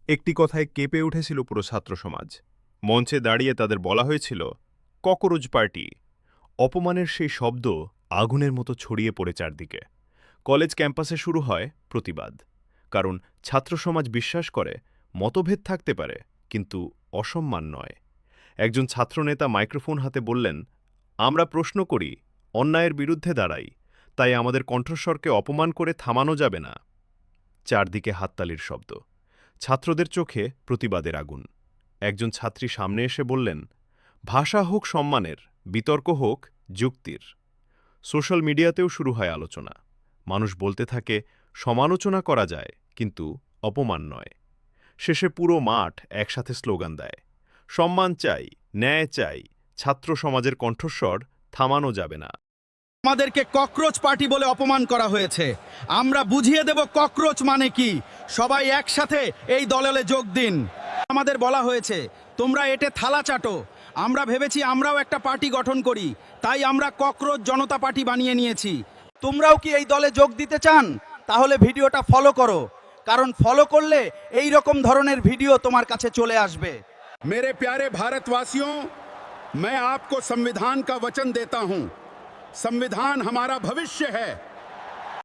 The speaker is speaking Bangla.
একটি কথায় কেঁপে উঠেছিল পুরো ছাত্র সমাজ। মঞ্চে দাঁড়িয়ে তাদের বলা হয়েছিল, ককরোচ পার্টি। অপমানের সেই শব্দ আগুনের মতো ছড়িয়ে পড়ে চারদিকে। কলেজ ক্যাম্পাসে শুরু হয় প্রতিবাদ। কারণ ছাত্র সমাজ বিশ্বাস করে মতভেদ থাকতে পারে, কিন্তু অসম্মান নয়। একজন ছাত্রনেতা মাইক্রোফোন হাতে বললেন, আমরা প্রশ্ন করি, অন্যায়ের বিরুদ্ধে দাঁড়াই, তাই আমাদের কণ্ঠস্বরকে অপমান করে থামানো যাবে না। চারদিকে হাততালির শব্দ, ছাত্রদের চোখে প্রতিবাদের আগুন। একজন ছাত্রী সামনে এসে বললেন, ভাষা হোক সম্মানের, বিতর্ক হোক যুক্তির। সোশ্যাল মিডিয়াতেও শুরু হয় আলোচনা। মানুষ বলতে থাকে, সমালোচনা করা যায়, কিন্তু অপমান নয়। শেষে পুরো মাঠ একসাথে স্লোগান দেয়, সম্মান চাই, ন্যায় চাই, ছাত্র সমাজের কণ্ঠস্বর থামানো যাবে না। আমাদেরকে ককরোচ পার্টি বলে অপমান করা হয়েছে। আমরা বুঝিয়ে দেব ককরোচ মানে কি। সবাই একসাথে এই দলে যোগ দিন। আমাদের বলা হয়েছে, তোমরা এটে থালা চাটো। আমরা ভেবেছি আমরাও একটা পার্টি গঠন করি, তাই আমরা ককরোচ জনতা পার্টি বানিয়ে নিয়েছি। তোমরাও কি এই দলে যোগ দিতে চান? তাহলে ভিডিওটা ফলো করো, কারণ ফলো করলে এই রকম ধরনের ভিডিও তোমার কাছে চলে আসবে। मेरे प्यारे भारतवासियों, मैं आपको संविधान का वचन देता हूं। संविधान हमारा भविष्य है।